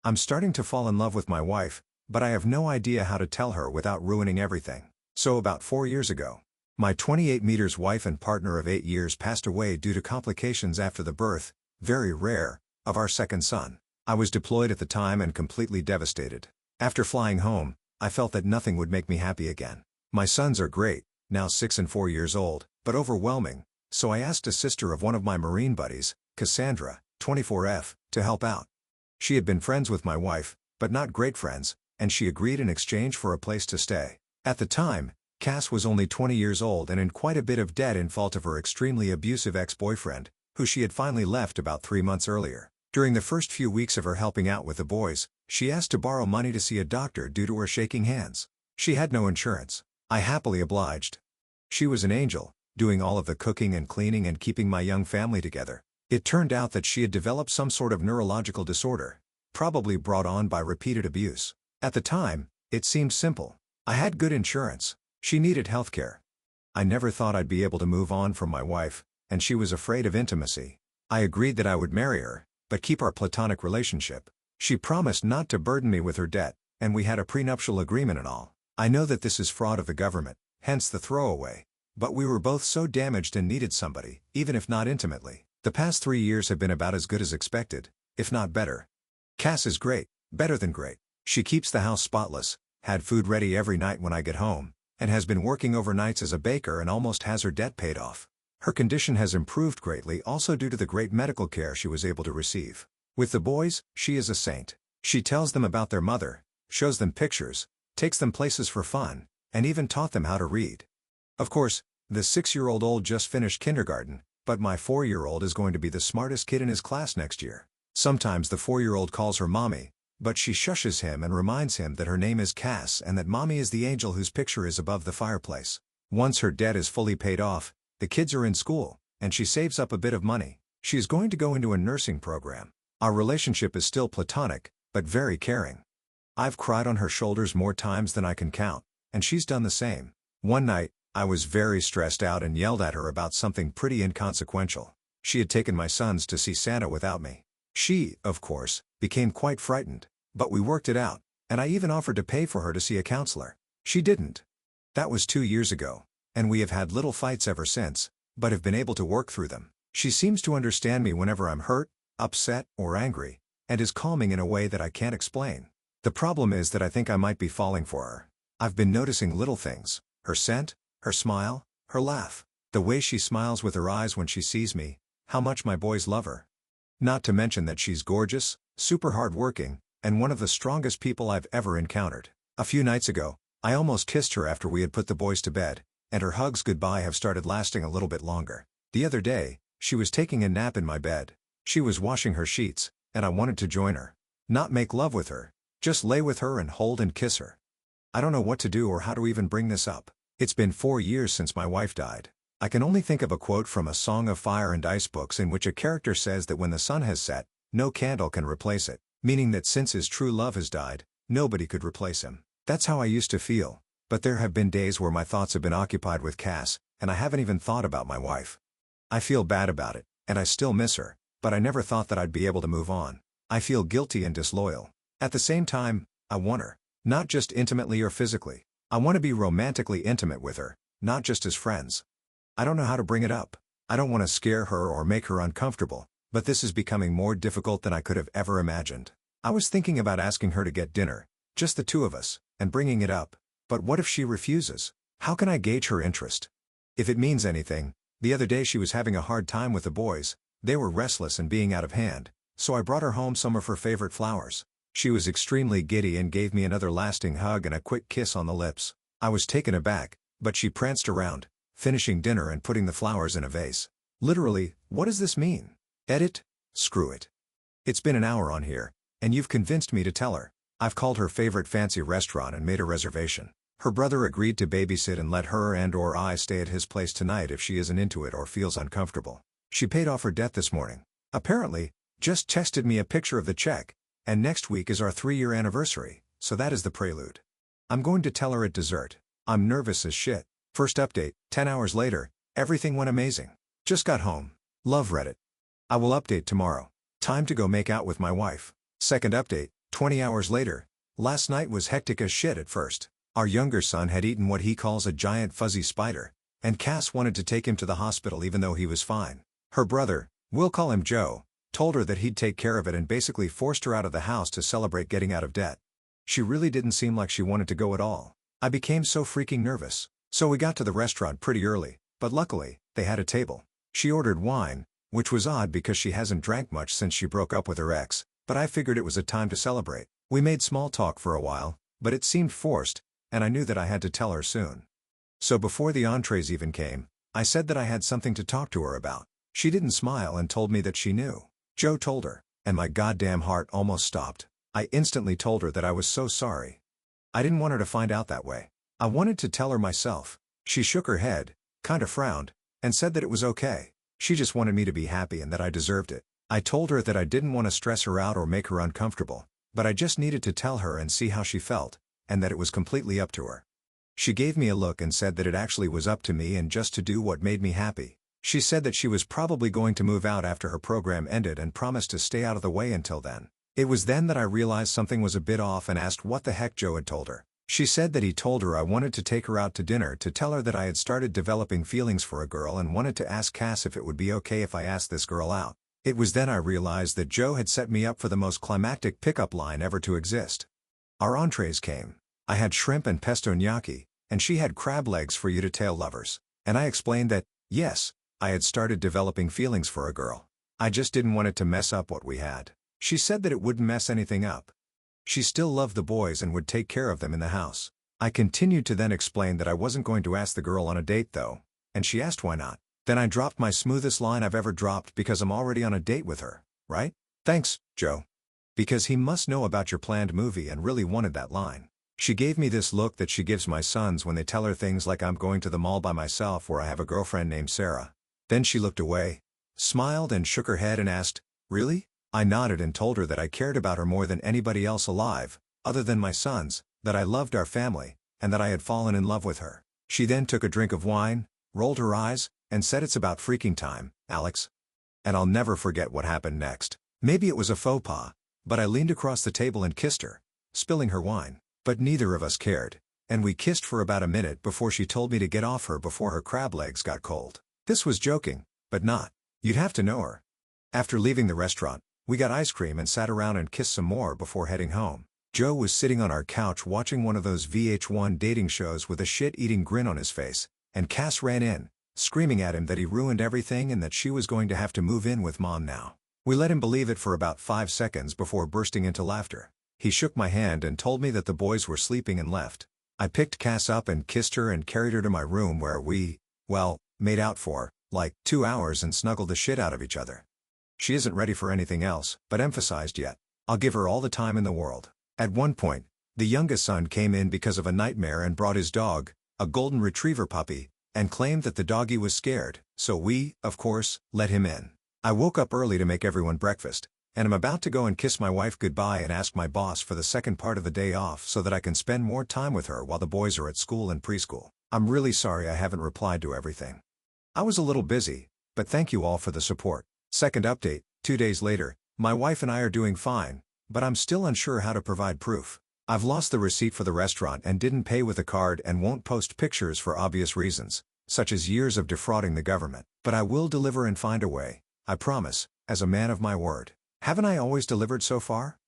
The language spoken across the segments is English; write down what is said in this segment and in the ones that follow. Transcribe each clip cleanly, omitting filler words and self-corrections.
I'm starting to fall in love with my wife, but I have no idea how to tell her without ruining everything. So about 4 years ago, my 28 meters wife and partner of 8 years passed away due to complications after the birth, very rare, of our second son. I was deployed at the time and completely devastated. After flying home, I felt that nothing would make me happy again. My sons are great, now 6 and 4 years old, but overwhelming, so I asked a sister of one of my Marine buddies, Cassandra, 24F, to help out. She had been friends with my wife, but not great friends, and she agreed in exchange for a place to stay. At the time, Cass was only 20 years old and in quite a bit of debt in fault of her extremely abusive ex-boyfriend, who she had finally left about 3 months earlier. During the first few weeks of her helping out with the boys, she asked to borrow money to see a doctor due to her shaking hands. She had no insurance. I happily obliged. She was an angel, doing all of the cooking and cleaning and keeping my young family together. It turned out that she had developed some sort of neurological disorder, probably brought on by repeated abuse. At the time, it seemed simple. I had good insurance. She needed healthcare. I never thought I'd be able to move on from my wife, and she was afraid of intimacy. I agreed that I would marry her, but keep our platonic relationship. She promised not to burden me with her debt, and we had a prenuptial agreement and all. I know that this is fraud of the government, hence the throwaway. But we were both so damaged and needed somebody, even if not intimately. The past 3 years have been about as good as expected, if not better. Cass is great, better than great. She keeps the house spotless, had food ready every night when I get home, and has been working overnights as a baker and almost has her debt paid off. Her condition has improved greatly also due to the great medical care she was able to receive. With the boys, she is a saint. She tells them about their mother, shows them pictures, takes them places for fun, and even taught them how to read. Of course, the 6-year-old just finished kindergarten, but my 4-year-old is going to be the smartest kid in his class next year. Sometimes the 4-year-old calls her mommy, but she shushes him and reminds him that her name is Cass and that mommy is the angel whose picture is above the fireplace. Once her debt is fully paid off, the kids are in school, and she saves up a bit of money. She is going to go into a nursing program. Our relationship is still platonic, but very caring. I've cried on her shoulders more times than I can count, and she's done the same. One night, I was very stressed out and yelled at her about something pretty inconsequential. She had taken my sons to see Santa without me. She, of course, became quite frightened, but we worked it out, and I even offered to pay for her to see a counselor. She didn't. That was 2 years ago, and we have had little fights ever since, but have been able to work through them. She seems to understand me whenever I'm hurt, upset, or angry, and is calming in a way that I can't explain. The problem is that I think I might be falling for her. I've been noticing little things: her scent, her smile, her laugh, the way she smiles with her eyes when she sees me, how much my boys love her. Not to mention that she's gorgeous, super hardworking, and one of the strongest people I've ever encountered. A few nights ago, I almost kissed her after we had put the boys to bed, and her hugs goodbye have started lasting a little bit longer. The other day, she was taking a nap in my bed. She was washing her sheets, and I wanted to join her. Not make love with her, just lay with her and hold and kiss her. I don't know what to do or how to even bring this up. It's been 4 years since my wife died. I can only think of a quote from A Song of Fire and Ice books in which a character says that when the sun has set, no candle can replace it, meaning that since his true love has died, nobody could replace him. That's how I used to feel, but there have been days where my thoughts have been occupied with Cass, and I haven't even thought about my wife. I feel bad about it, and I still miss her, but I never thought that I'd be able to move on. I feel guilty and disloyal. At the same time, I want her, not just intimately or physically. I want to be romantically intimate with her, not just as friends. I don't know how to bring it up. I don't want to scare her or make her uncomfortable, but this is becoming more difficult than I could have ever imagined. I was thinking about asking her to get dinner, just the two of us, and bringing it up. But what if she refuses? How can I gauge her interest? If it means anything, the other day she was having a hard time with the boys. They were restless and being out of hand, so I brought her home some of her favorite flowers. She was extremely giddy and gave me another lasting hug and a quick kiss on the lips. I was taken aback, but she pranced around, finishing dinner and putting the flowers in a vase. Literally, what does this mean? Edit? Screw it. It's been an hour on here, and you've convinced me to tell her. I've called her favorite fancy restaurant and made a reservation. Her brother agreed to babysit and let her and/or I stay at his place tonight if she isn't into it or feels uncomfortable. She paid off her debt this morning. Apparently, just texted me a picture of the check. And next week is our 3-year anniversary, so that is the prelude. I'm going to tell her at dessert. I'm nervous as shit. First update, 10 hours later, everything went amazing. Just got home. Love Reddit. I will update tomorrow. Time to go make out with my wife. Second update, 20 hours later. Last night was hectic as shit at first. Our younger son had eaten what he calls a giant fuzzy spider, and Cass wanted to take him to the hospital even though he was fine. Her brother, we'll call him Joe, told her that he'd take care of it and basically forced her out of the house to celebrate getting out of debt. She really didn't seem like she wanted to go at all. I became so freaking nervous. So we got to the restaurant pretty early, but luckily, they had a table. She ordered wine, which was odd because she hasn't drank much since she broke up with her ex, but I figured it was a time to celebrate. We made small talk for a while, but it seemed forced, and I knew that I had to tell her soon. So before the entrees even came, I said that I had something to talk to her about. She didn't smile and told me that she knew. Joe told her, and my goddamn heart almost stopped. I instantly told her that I was so sorry. I didn't want her to find out that way. I wanted to tell her myself. She shook her head, kinda frowned, and said that it was okay. She just wanted me to be happy and that I deserved it. I told her that I didn't want to stress her out or make her uncomfortable, but I just needed to tell her and see how she felt, and that it was completely up to her. She gave me a look and said that it actually was up to me and just to do what made me happy. She said that she was probably going to move out after her program ended and promised to stay out of the way until then. It was then that I realized something was a bit off and asked what the heck Joe had told her. She said that he told her I wanted to take her out to dinner to tell her that I had started developing feelings for a girl and wanted to ask Cass if it would be okay if I asked this girl out. It was then I realized that Joe had set me up for the most climactic pickup line ever to exist. Our entrees came. I had shrimp and pesto gnocchi, and she had crab legs for you-to-tail lovers. And I explained that, yes, I had started developing feelings for a girl. I just didn't want it to mess up what we had. She said that it wouldn't mess anything up. She still loved the boys and would take care of them in the house. I continued to then explain that I wasn't going to ask the girl on a date though, and she asked why not. Then I dropped my smoothest line I've ever dropped because I'm already on a date with her, right? Thanks, Joe. Because he must know about your planned movie and really wanted that line. She gave me this look that she gives my sons when they tell her things like I'm going to the mall by myself or I have a girlfriend named Sarah. Then she looked away, smiled and shook her head and asked, "Really?" I nodded and told her that I cared about her more than anybody else alive, other than my sons, that I loved our family, and that I had fallen in love with her. She then took a drink of wine, rolled her eyes, and said, "It's about freaking time, Alex." And I'll never forget what happened next. Maybe it was a faux pas, but I leaned across the table and kissed her, spilling her wine. But neither of us cared, and we kissed for about a minute before she told me to get off her before her crab legs got cold. This was joking, but not. You'd have to know her. After leaving the restaurant, we got ice cream and sat around and kissed some more before heading home. Joe was sitting on our couch watching one of those VH1 dating shows with a shit-eating grin on his face, and Cass ran in, screaming at him that he ruined everything and that she was going to have to move in with Mom now. We let him believe it for about 5 seconds before bursting into laughter. He shook my hand and told me that the boys were sleeping and left. I picked Cass up and kissed her and carried her to my room where we, well, made out for, like, 2 hours and snuggled the shit out of each other. She isn't ready for anything else, but emphasized yet. I'll give her all the time in the world. At one point, the youngest son came in because of a nightmare and brought his dog, a golden retriever puppy, and claimed that the doggy was scared, so we, of course, let him in. I woke up early to make everyone breakfast, and I'm about to go and kiss my wife goodbye and ask my boss for the second part of the day off so that I can spend more time with her while the boys are at school and preschool. I'm really sorry I haven't replied to everything. I was a little busy, but thank you all for the support. Second update, 2 days later, my wife and I are doing fine, but I'm still unsure how to provide proof. I've lost the receipt for the restaurant and didn't pay with a card and won't post pictures for obvious reasons, such as years of defrauding the government. But I will deliver and find a way, I promise, as a man of my word. Haven't I always delivered so far?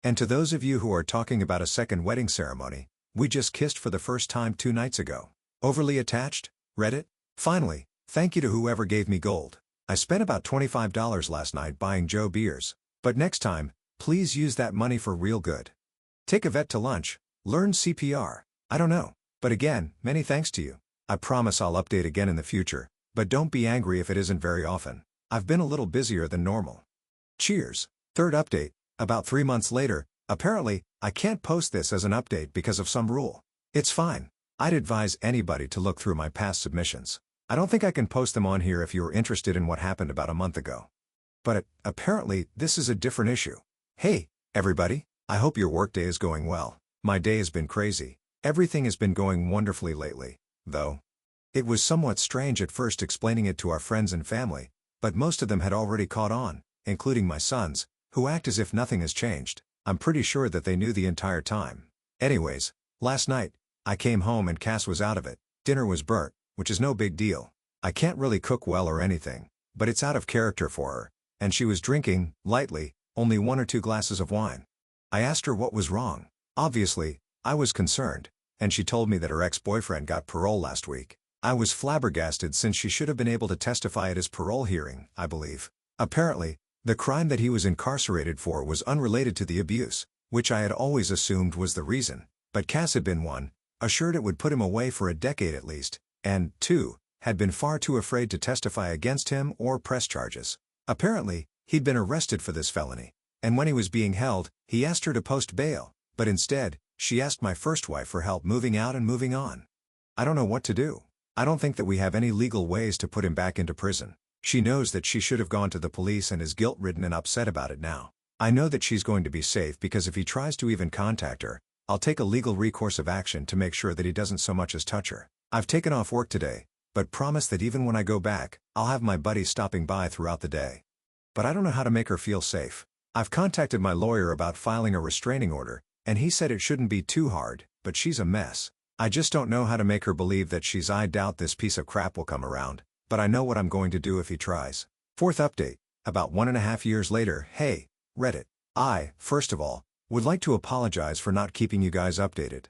And to those of you who are talking about a second wedding ceremony, we just kissed for the first time 2 nights ago. Overly attached? Reddit? Finally, thank you to whoever gave me gold. I spent about $25 last night buying Joe beers. But next time, please use that money for real good. Take a vet to lunch, learn CPR, I don't know. But again, many thanks to you. I promise I'll update again in the future, but don't be angry if it isn't very often. I've been a little busier than normal. Cheers. Third update, about 3 months later, apparently, I can't post this as an update because of some rule. It's fine. I'd advise anybody to look through my past submissions. I don't think I can post them on here if you're interested in what happened about a month ago. But apparently, this is a different issue. Hey, everybody, I hope your workday is going well. My day has been crazy. Everything has been going wonderfully lately, though. It was somewhat strange at first explaining it to our friends and family, but most of them had already caught on, including my sons, who act as if nothing has changed. I'm pretty sure that they knew the entire time. Anyways, last night, I came home and Cass was out of it. Dinner was burnt, which is no big deal. I can't really cook well or anything, but it's out of character for her. And she was drinking, lightly, only 1 or 2 glasses of wine. I asked her what was wrong. Obviously, I was concerned, and she told me that her ex-boyfriend got parole last week. I was flabbergasted since she should have been able to testify at his parole hearing, I believe. Apparently, the crime that he was incarcerated for was unrelated to the abuse, which I had always assumed was the reason, but Cass had been assured it would put him away for a decade at least, and, 2, had been far too afraid to testify against him or press charges. Apparently, he'd been arrested for this felony, and when he was being held, he asked her to post bail, but instead, she asked my first wife for help moving out and moving on. I don't know what to do. I don't think that we have any legal ways to put him back into prison. She knows that she should have gone to the police and is guilt-ridden and upset about it now. I know that she's going to be safe because if he tries to even contact her, I'll take a legal recourse of action to make sure that he doesn't so much as touch her. I've taken off work today, but promise that even when I go back, I'll have my buddy stopping by throughout the day. But I don't know how to make her feel safe. I've contacted my lawyer about filing a restraining order, and he said it shouldn't be too hard, but she's a mess. I just don't know how to make her believe that I doubt this piece of crap will come around, but I know what I'm going to do if he tries. 4th update, about 1.5 years later. Hey, Reddit. I, first of all, would like to apologize for not keeping you guys updated.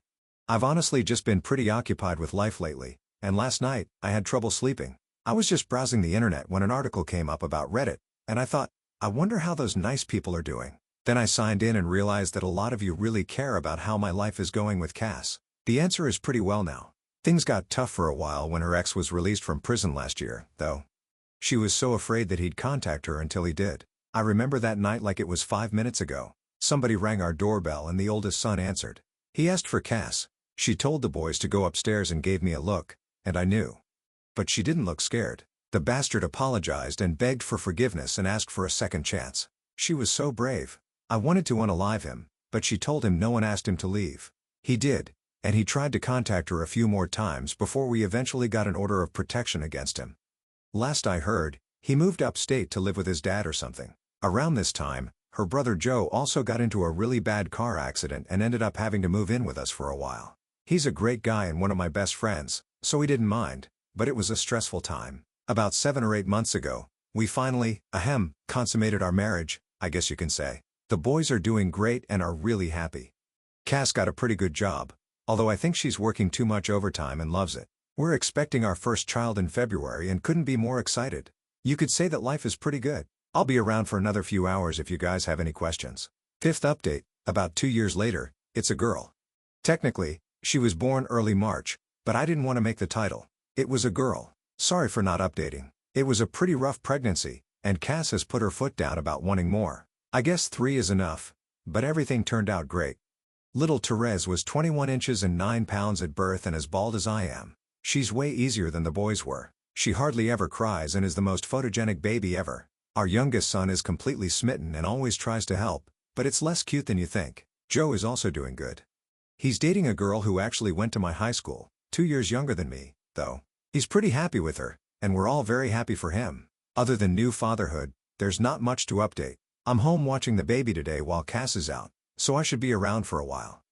I've honestly just been pretty occupied with life lately, and last night, I had trouble sleeping. I was just browsing the internet when an article came up about Reddit, and I thought, I wonder how those nice people are doing. Then I signed in and realized that a lot of you really care about how my life is going with Cass. The answer is pretty well now. Things got tough for a while when her ex was released from prison last year, though. She was so afraid that he'd contact her until he did. I remember that night like it was 5 minutes ago. Somebody rang our doorbell and the oldest son answered. He asked for Cass. She told the boys to go upstairs and gave me a look, and I knew. But she didn't look scared. The bastard apologized and begged for forgiveness and asked for a second chance. She was so brave. I wanted to unalive him, but she told him no one asked him to leave. He did, and he tried to contact her a few more times before we eventually got an order of protection against him. Last I heard, he moved upstate to live with his dad or something. Around this time, her brother Joe also got into a really bad car accident and ended up having to move in with us for a while. He's a great guy and one of my best friends, so he didn't mind, but it was a stressful time. About 7 or 8 months ago, we finally, consummated our marriage, I guess you can say. The boys are doing great and are really happy. Cass got a pretty good job, although I think she's working too much overtime and loves it. We're expecting our first child in February and couldn't be more excited. You could say that life is pretty good. I'll be around for another few hours if you guys have any questions. 5th update, about 2 years later, it's a girl. Technically, she was born early March, but I didn't want to make the title. It was a girl. Sorry for not updating. It was a pretty rough pregnancy, and Cass has put her foot down about wanting more. I guess 3 is enough, but everything turned out great. Little Therese was 21 inches and 9 pounds at birth and as bald as I am. She's way easier than the boys were. She hardly ever cries and is the most photogenic baby ever. Our youngest son is completely smitten and always tries to help, but it's less cute than you think. Joe is also doing good. He's dating a girl who actually went to my high school, 2 years younger than me, though. He's pretty happy with her, and we're all very happy for him. Other than new fatherhood, there's not much to update. I'm home watching the baby today while Cass is out, so I should be around for a while.